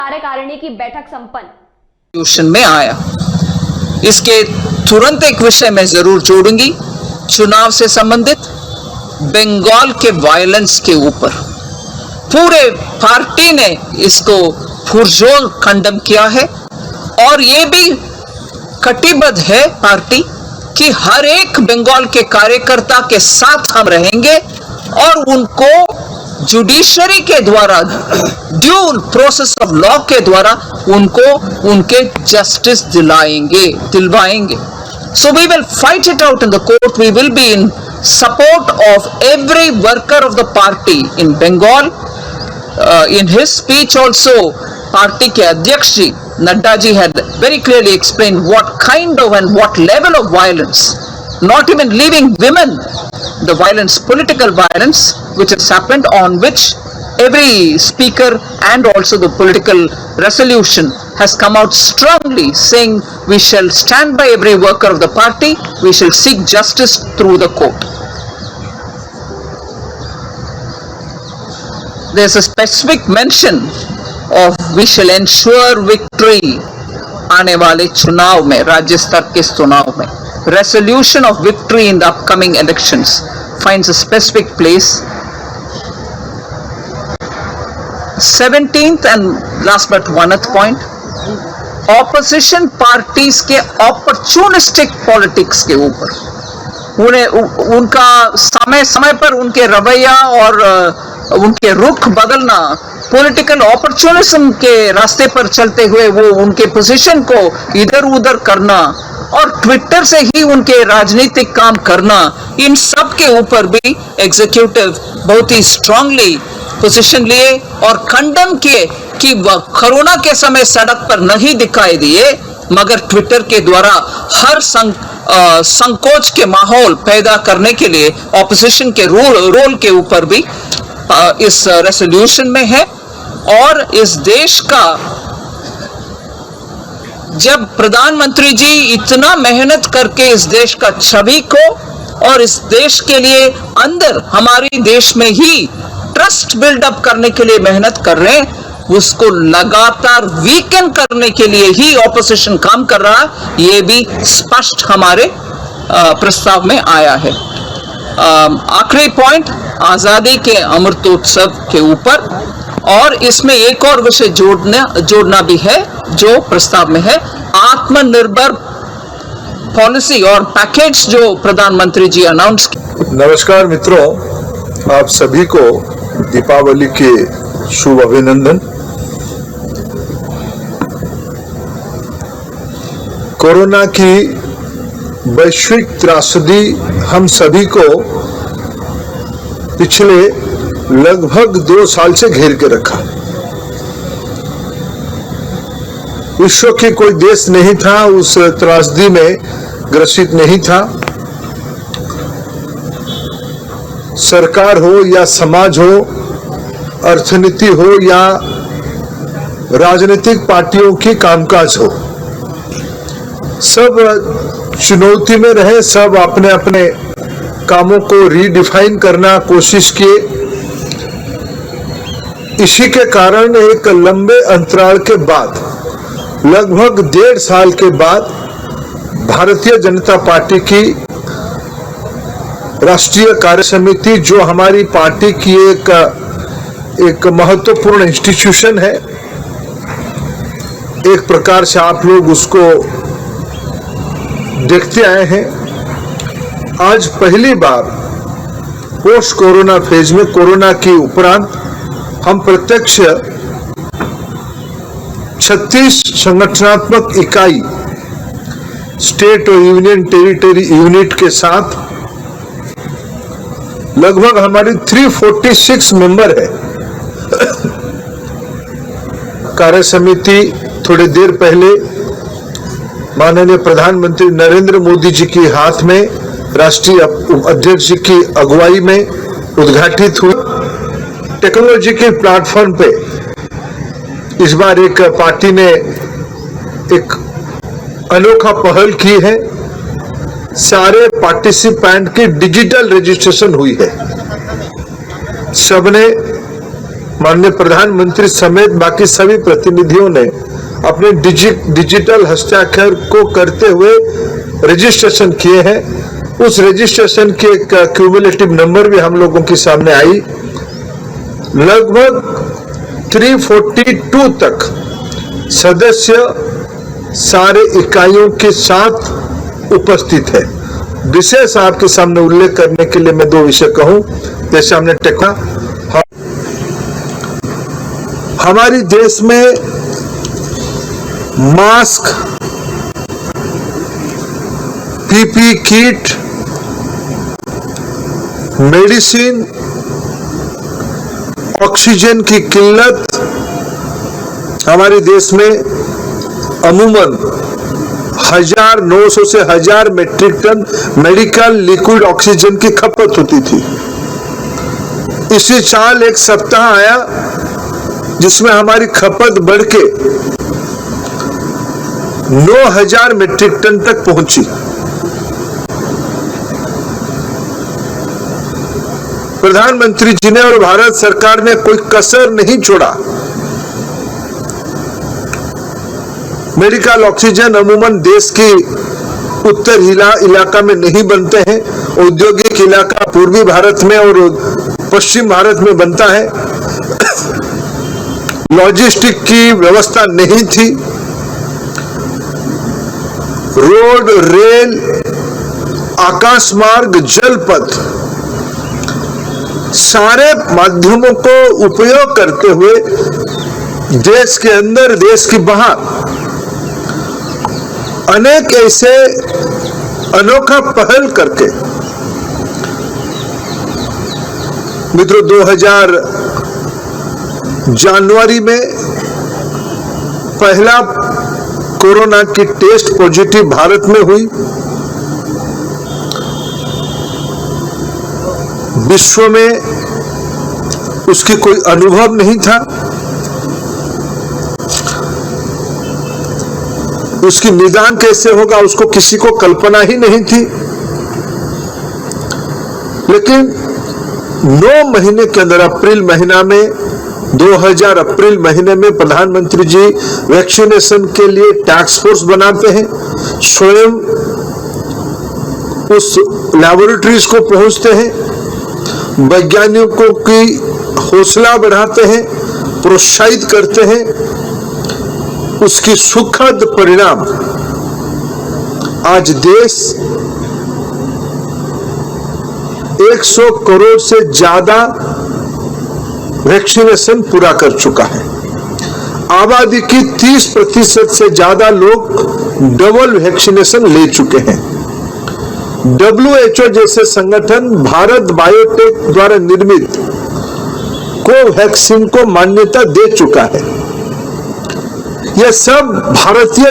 कार्यकारिणी की बैठक संपन्न में आया। इसके तुरंत एक विषय मैं जरूर जोड़ूंगी, चुनाव से संबंधित बंगाल के वायलेंस के ऊपर पूरे पार्टी ने इसको पुरजोर खंडन किया है और ये भी कटिबद्ध है पार्टी कि हर एक बंगाल के कार्यकर्ता के साथ हम रहेंगे और उनको जुडिशरी के द्वारा ड्यूल प्रोसेस ऑफ लॉ के द्वारा उनको उनके justice दिलवाएंगे। So we will fight it out in the court. We will be in support of every worker of the party in Bengal. In his speech also, party के अध्यक्ष जी Nadda ji had very clearly explained what kind of and what level of violence, not even leaving women, the violence, political violence which has happened, on which every speaker and also the political resolution has come out strongly saying we shall stand by every worker of the party, we shall seek justice through the court. There is a specific mention of we shall ensure victory आने वाले चुनाव में, राज्य स्तर के चुनाव में, resolution of victory in the upcoming elections finds a specific place. 17th and last but one point, opposition parties के opportunistic politics के ऊपर उनका समय समय पर उनके रवैया और उनके रुख बदलना, पॉलिटिकल अपॉर्चुनिज्म के रास्ते पर चलते हुए वो उनके पोजीशन को इधर उधर करना और ट्विटर से ही उनके राजनीतिक काम करना, इन सब के ऊपर भी एग्जीक्यूटिव बहुत ही स्ट्रांगली पोजीशन लिए और खंडन किए कि वह कोरोना के समय सड़क पर नहीं दिखाई दिए मगर ट्विटर के द्वारा हर संकोच के माहौल पैदा करने के लिए ऑपोजिशन के रोल के ऊपर भी इस रेजोल्यूशन में है। और इस देश का, जब प्रधानमंत्री जी इतना मेहनत करके इस देश का छवि को और इस देश के लिए अंदर हमारे देश में ही ट्रस्ट बिल्डअप करने के लिए मेहनत कर रहे हैं, उसको लगातार वीकन करने के लिए ही ऑपोजिशन काम कर रहा है, ये भी स्पष्ट हमारे प्रस्ताव में आया है। आखिरी पॉइंट आजादी के अमृतोत्सव के ऊपर, और इसमें एक और विषय जोड़ना भी है जो प्रस्ताव में है, आत्मनिर्भर पॉलिसी और पैकेज जो प्रधानमंत्री जी अनाउंस। नमस्कार मित्रों, आप सभी को दीपावली के शुभ अभिनंदन। कोरोना की वैश्विक त्रासदी हम सभी को पिछले लगभग 2 साल से घेर के रखा। विश्व के कोई देश नहीं था उस त्रासदी में ग्रसित नहीं था। सरकार हो या समाज हो, अर्थनीति हो या राजनीतिक पार्टियों की कामकाज हो, सब चुनौती में रहे, सब अपने अपने कामों को रीडिफाइन करना कोशिश किए। इसी के कारण एक लंबे अंतराल के बाद, लगभग 1.5 साल के बाद, भारतीय जनता पार्टी की राष्ट्रीय कार्य समिति, जो हमारी पार्टी की एक महत्वपूर्ण इंस्टीट्यूशन है, एक प्रकार से आप लोग उसको देखते आए हैं, आज पहली बार पोस्ट कोरोना फेज में, कोरोना के उपरांत, हम प्रत्यक्ष 36 संगठनात्मक इकाई, स्टेट और यूनियन टेरिटरी यूनिट के साथ लगभग हमारी 346 मेंबर है। कार्य समिति थोड़ी देर पहले माननीय प्रधानमंत्री नरेंद्र मोदी जी के हाथ में, राष्ट्रीय अध्यक्ष जी की अगुवाई में उद्घाटित हुई। टेक्नोलॉजी के प्लेटफॉर्म पे इस बार एक पार्टी ने एक अनोखा पहल की है, सारे पार्टिसिपेंट की डिजिटल रजिस्ट्रेशन हुई है। सबने माननीय प्रधानमंत्री समेत बाकी सभी प्रतिनिधियों ने अपने डिजिटल हस्ताक्षर को करते हुए रजिस्ट्रेशन किए हैं। उस रजिस्ट्रेशन के क्यूमुलेटिव नंबर भी हम लोगों के सामने आई। लगभग 342 तक सदस्य सारे इकाइयों के साथ उपस्थित है। विशेष आपके सामने उल्लेख करने के लिए मैं 2 विषय कहूं। जैसे हमने टेक्ना, हमारी देश में mask, PP kit, medicine, oxygen की किल्लत हमारे देश में अमूमन 1900 से 1000 metric ton medical liquid oxygen की खपत होती थी। इसी साल एक सप्ताह आया जिसमें हमारी खपत बढ़ के 9000 मीट्रिक टन तक पहुंची। प्रधानमंत्री जी ने और भारत सरकार ने कोई कसर नहीं छोड़ा। मेडिकल ऑक्सीजन अमूमन देश की उत्तर इलाका में नहीं बनते हैं। औद्योगिक इलाका पूर्वी भारत में और पश्चिम भारत में बनता है। लॉजिस्टिक की व्यवस्था नहीं थी। रोड, रेल, आकाश मार्ग, जल पथ, सारे माध्यमों को उपयोग करते हुए देश के अंदर, देश के बाहर अनेक ऐसे अनोखा पहल करके मित्रों 2000 जनवरी में पहला कोरोना की टेस्ट पॉजिटिव भारत में हुई। विश्व में उसकी कोई अनुभव नहीं था। उसकी निदान कैसे होगा उसको किसी को कल्पना ही नहीं थी। लेकिन 9 महीने के अंदर अप्रैल महीना में 2000 अप्रैल महीने में प्रधानमंत्री जी वैक्सीनेशन के लिए टास्क फोर्स बनाते हैं। स्वयं उस लैबोरेटरीज को पहुंचते हैं, वैज्ञानिकों की हौसला बढ़ाते हैं, प्रोत्साहित करते हैं। उसकी सुखद परिणाम आज देश 100 करोड़ से ज्यादा वैक्सीनेशन पूरा कर चुका है। आबादी की 30% से ज्यादा लोग डबल वैक्सीनेशन ले चुके हैं। WHO जैसे संगठन भारत बायोटेक द्वारा निर्मित कोवैक्सीन को मान्यता दे चुका है। यह सब भारतीय